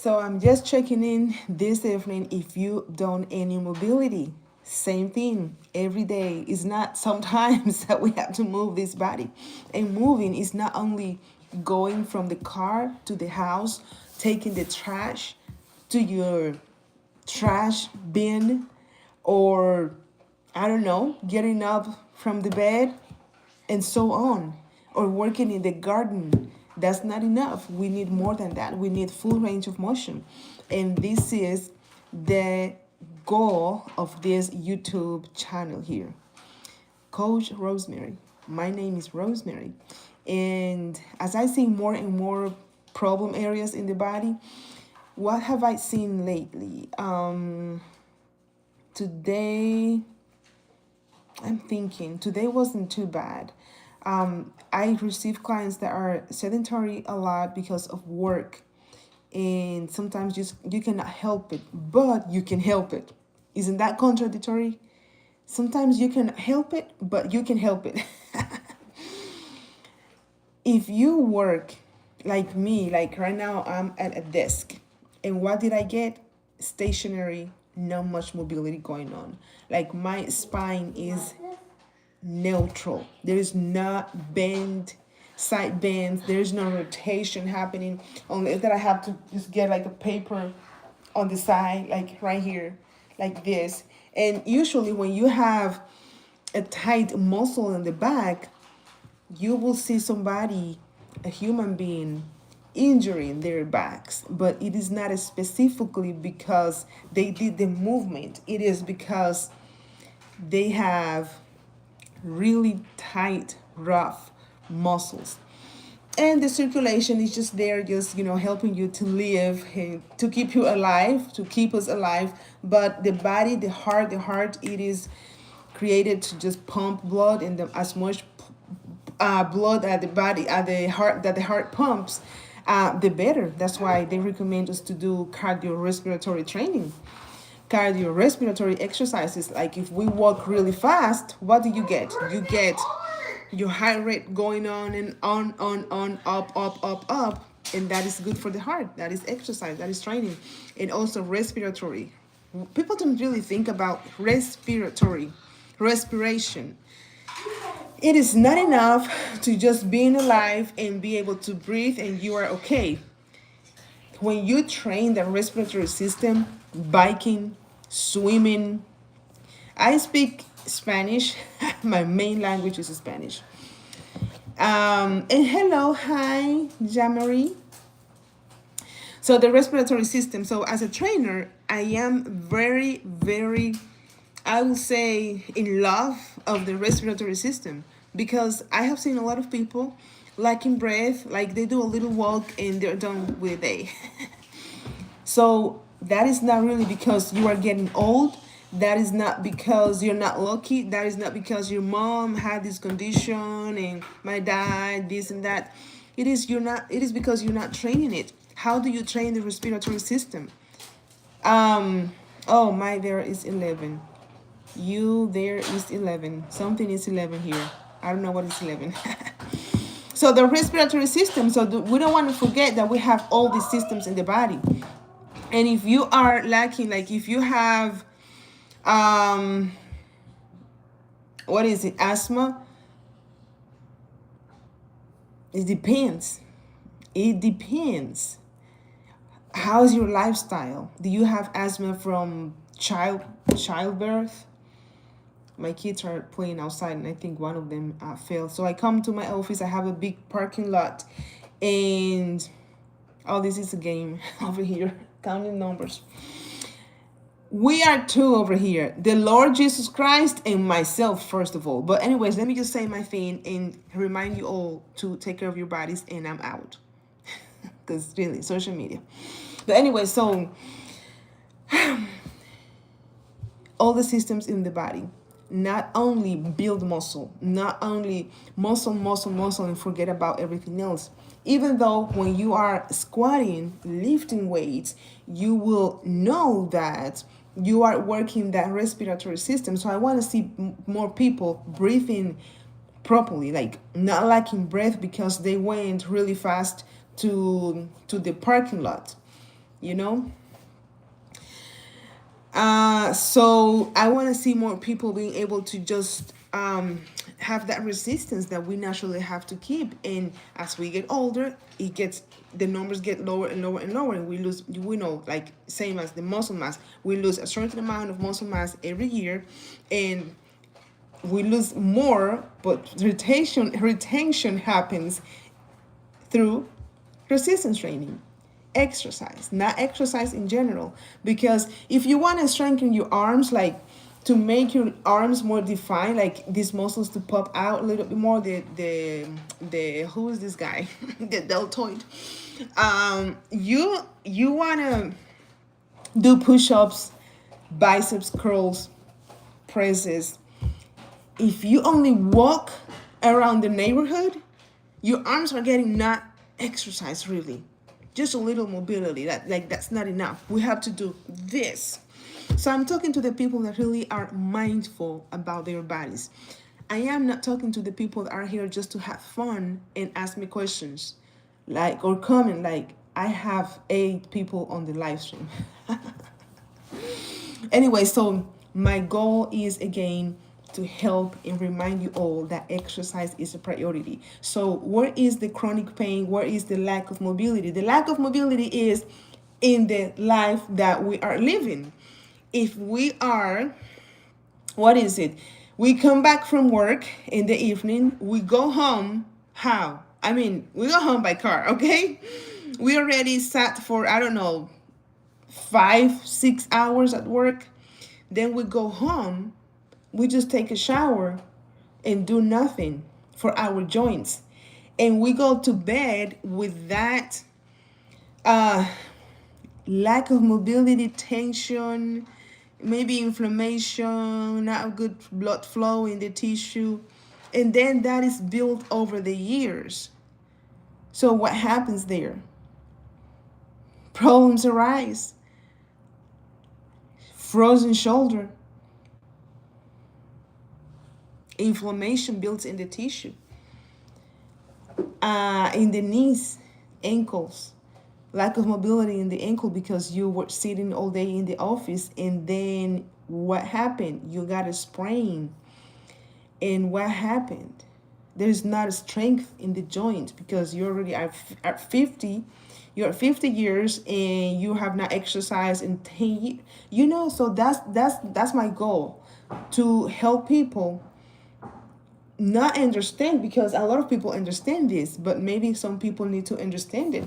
So I'm just checking in this evening if you done any mobility. Same thing every day. It's not sometimes that we have to move this body. And moving is not only going from the car to the house, taking the trash to your trash bin, or I don't know, getting up from the bed and so on, or working in the garden. That's not enough. We need more than that. We need full range of motion. And this is the goal of this YouTube channel here. Coach Rosemary. My name is Rosemary. And as I see more and more problem areas in the body, what have I seen lately? Today, I'm thinking today wasn't too bad. I receive clients that are sedentary a lot because of work, and sometimes you cannot help it, but you can help it. Isn't that contradictory? Sometimes you cannot help it, but you can help it. If you work like me, like right now, I'm at a desk, and what did I get? Stationary, not much mobility going on. Like my spine is neutral. There is not bend, side bends. There is no rotation happening. Only that I have to just get like a paper on the side, like right here, like this. And usually when you have a tight muscle in the back, you will see somebody, a human being, injuring their backs, but it is not specifically because they did the movement. It is because they have really tight, rough muscles. And the circulation is just there, just, helping you to live, to keep you alive, to keep us alive. But the body, the heart, it is created to just pump blood, and as much blood at the body, at the heart, that the heart pumps, the better. That's why they recommend us to do cardiorespiratory training, cardiorespiratory exercises. Like if we walk really fast, what do you get? You get your heart rate going on and on, up, and that is good for the heart. That is exercise, that is training. And also respiratory. People don't really think about respiration. It is not enough to just being alive and be able to breathe and you are okay. When you train the respiratory system, biking, swimming, I speak Spanish. My main language is Spanish. And hello, hi, Jamari. So the respiratory system. So as a trainer, I am very, very, I would say, in love of the respiratory system, because I have seen a lot of people lacking breath, like they do a little walk and they're done with a day. So that is not really because you are getting old. That is not because you're not lucky. That is not because your mom had this condition and my dad, this and that. It is because you're not training it. How do you train the respiratory system? Oh, my there is 11. You there is 11. Something is 11 here. I don't know what is 11. So the respiratory system. So we don't want to forget that we have all these systems in the body. And if you are lacking, like if you have, what is it, asthma? It depends. It depends. How's your lifestyle? Do you have asthma from childbirth? My kids are playing outside, and I think one of them fell. So I come to my office. I have a big parking lot, and this is a game over here, counting numbers. We are two over here, the Lord Jesus Christ and myself, first of all. But anyways, let me just say my thing and remind you all to take care of your bodies, and I'm out. Because really, social media. But anyway, so all the systems in the body not only build muscle, not only muscle, and forget about everything else. Even though when you are squatting, lifting weights, you will know that you are working that respiratory system. So I want to see more people breathing properly, like not lacking breath because they went really fast to the parking lot. you know. So I want to see more people being able to just have that resistance that we naturally have to keep. And as we get older, the numbers get lower and lower and lower, and we know, like same as the muscle mass, we lose a certain amount of muscle mass every year, and we lose more, but retention happens through resistance training, exercise, not exercise in general. Because if you want to strengthen your arms, like to make your arms more defined, like these muscles to pop out a little bit more, the who is this guy, the deltoid, you want to do push-ups, biceps curls, presses. If you only walk around the neighborhood, your arms are getting not exercise really, just a little mobility. That's not enough. We have to do this. So I'm talking to the people that really are mindful about their bodies. I am not talking to the people that are here just to have fun and ask me questions, like, or comment. Like, I have 8 people on the live stream. Anyway, so my goal is, again, to help and remind you all that exercise is a priority. So where is the chronic pain? Where is the lack of mobility? The lack of mobility is in the life that we are living. If we are, what is it? We come back from work in the evening, we go home, how? I mean, we go home by car, okay? We already sat for, I don't know, 5-6 hours at work. Then we go home, we just take a shower and do nothing for our joints. And we go to bed with that lack of mobility, tension, maybe inflammation, not good blood flow in the tissue. And then that is built over the years. So what happens there? Problems arise. Frozen shoulder. Inflammation builds in the tissue. In the knees, ankles. Lack of mobility in the ankle because you were sitting all day in the office, and then what happened? You got a sprain. And what happened? There's not a strength in the joint because you already are at 50. You're at 50 years and you have not exercised in 10 years. You know, so that's my goal, to help people not understand, because a lot of people understand this, but maybe some people need to understand it.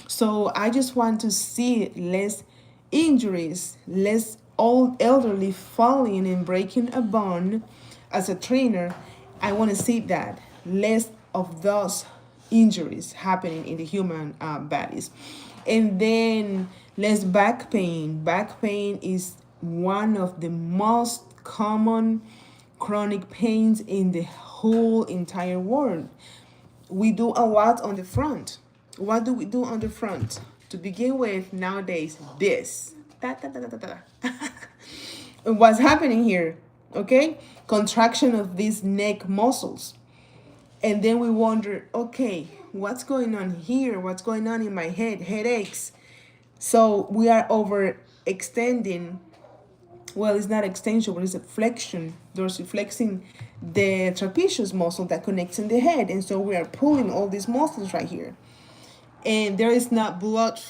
So I just want to see less injuries, less old elderly falling and breaking a bone. As a trainer, I want to see that less of those injuries happening in the human bodies. And then less back pain. Back pain is one of the most common chronic pains in the whole entire world. We do a lot on the front. What do we do on the front? To begin with, nowadays, this. Da, da, da, da, da, da. What's happening here? Okay? Contraction of these neck muscles. And then we wonder, okay, what's going on here? What's going on in my head? Headaches. So we are overextending. Well, it's not extension, but it's a flexion. Dorsiflexing the trapezius muscle that connects in the head. And so we are pulling all these muscles right here. And there is not blood,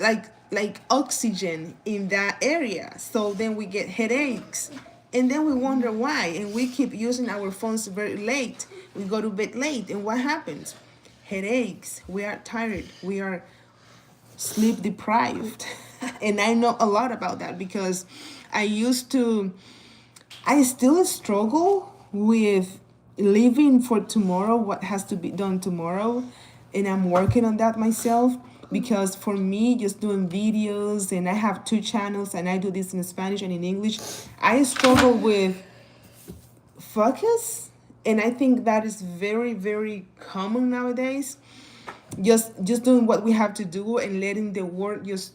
like oxygen in that area. So then we get headaches. And then we wonder why. And we keep using our phones very late. We go to bed late. And what happens? Headaches. We are tired. We are sleep deprived. And I know a lot about that because I still struggle with living for tomorrow, what has to be done tomorrow. And I'm working on that myself, because for me, just doing videos, and I have 2 channels and I do this in Spanish and in English, I struggle with focus. And I think that is very, very common nowadays. Just doing what we have to do and letting the world just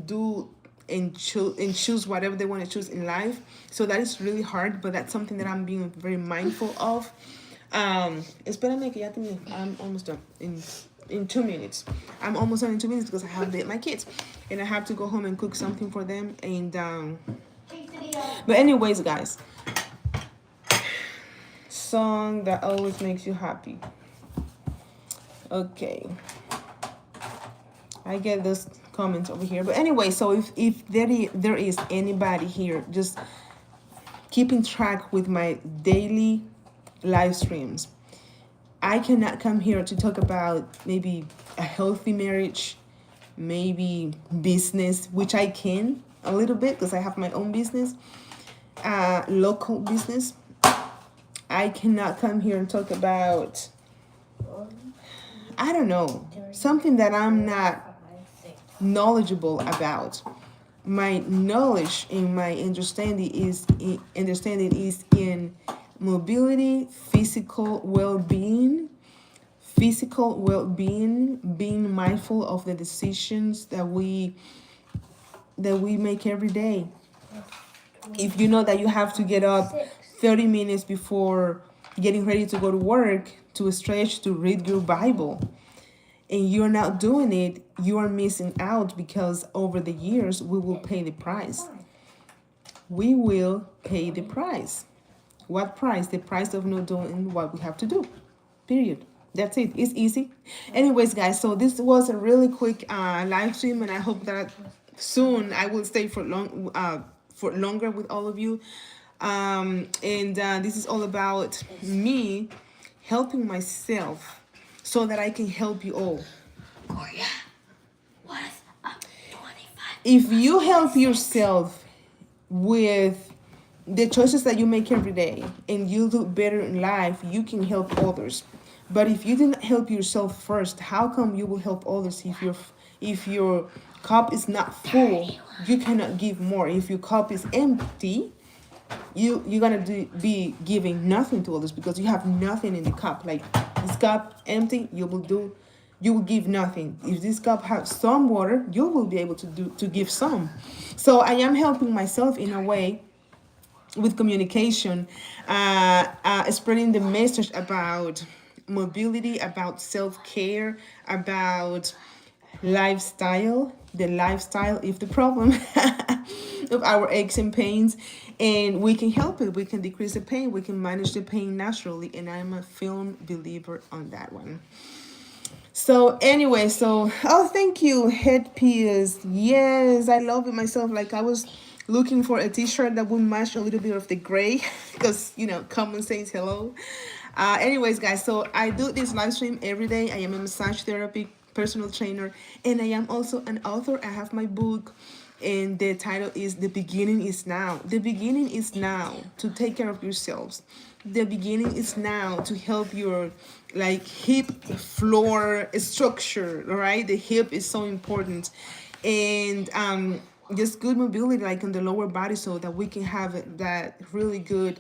do and choose whatever they want to choose in life. So that is really hard, but that's something that I'm being very mindful of. Espérame que ya terminé. I'm almost done in in 2 minutes. I'm almost done in 2 minutes because I have my kids, and I have to go home and cook something for them. And but anyways, guys, song that always makes you happy. Okay, I get those comments over here. But anyway, so if there is anybody here just keeping track with my daily live streams, I cannot come here to talk about maybe a healthy marriage, maybe business, which I can a little bit because I have my own business, local business. I cannot come here and talk about, I don't know, something that I'm not knowledgeable about. My knowledge and my understanding is in mobility, physical well-being, being mindful of the decisions that we make every day. If you know that you have to get up 30 minutes before getting ready to go to work to stretch, to read your Bible, and you're not doing it, you are missing out, because over the years we will pay the price. We will pay the price. What price? The price of not doing what we have to do. Period. That's it. It's easy. Anyways, guys, so this was a really quick live stream, and I hope that soon I will stay for longer with all of you. And this is all about me helping myself so that I can help you all. Gloria, what is up 25? If you help yourself with the choices that you make every day and you do better in life, you can help others. But if you didn't help yourself first, how come you will help others? If your cup is not full, you cannot give more. If your cup is empty, you're gonna be giving nothing to others because you have nothing in the cup. Like, this cup empty, you will give nothing. If this cup has some water, you will be able to give some. So I am helping myself in a way with communication, spreading the message about mobility, about self-care, about lifestyle, the lifestyle is the problem of our aches and pains, and we can help it. We can decrease the pain. We can manage the pain naturally, and I'm a firm believer on that one. So anyway, thank you, headpiece. Yes, I love it myself. Like, I was looking for a t-shirt that would match a little bit of the gray because, common sense, hello. Anyways, guys, so I do this live stream every day. I am a massage therapy personal trainer, and I am also an author. I have my book, and the title is The Beginning is Now. The beginning is now to take care of yourselves. The beginning is now to help your hip floor structure, right? The hip is so important, and just good mobility like in the lower body, so that we can have that really good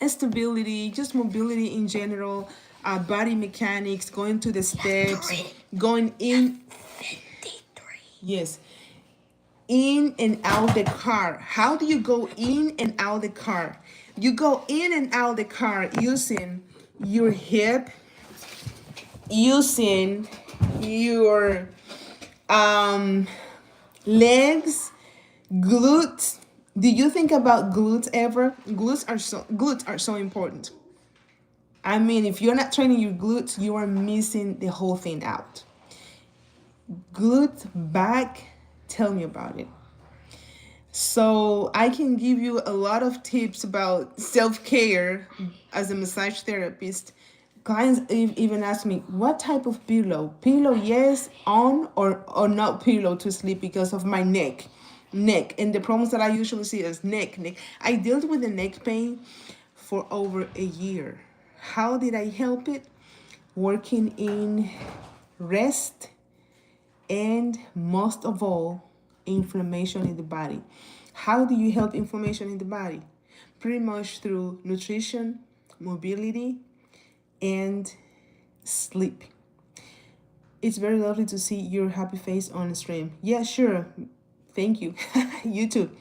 stability, just mobility in general, body mechanics, going to the steps, going in. 53. Yes. In and out the car. How do you go in and out the car? You go in and out the car using your hip, using your legs, glutes. Do you think about glutes ever? Glutes are so important. I mean, if you're not training your glutes, you are missing the whole thing out. Glutes, back, tell me about it. So I can give you a lot of tips about self-care as a massage therapist. Clients even ask me, what type of pillow? Pillow, yes, on or not pillow to sleep because of my neck. And the problems that I usually see is neck. I dealt with the neck pain for over a year. How did I help it? Working in rest, and most of all, inflammation in the body. How do you help inflammation in the body? Pretty much through nutrition, mobility, and sleep. It's very lovely to see your happy face on stream. Yeah, sure. Thank you. You too.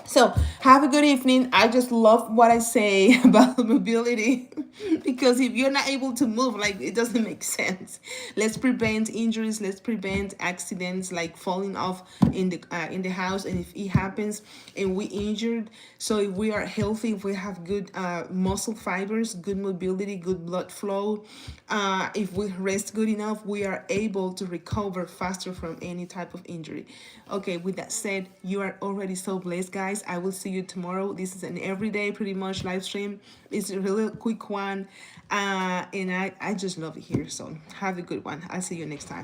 So have a good evening. I just love what I say about mobility because if you're not able to move, like it doesn't make sense. Let's prevent injuries. Let's prevent accidents like falling off in the house. And if it happens and we injured, so if we are healthy, if we have good muscle fibers, good mobility, good blood flow, if we rest good enough, we are able to recover faster from any type of injury. Okay, with that said, you are already so blessed, guys. I will see you tomorrow. This is an everyday pretty much live stream. It's a really quick one. And I just love it here. So have a good one. I'll see you next time.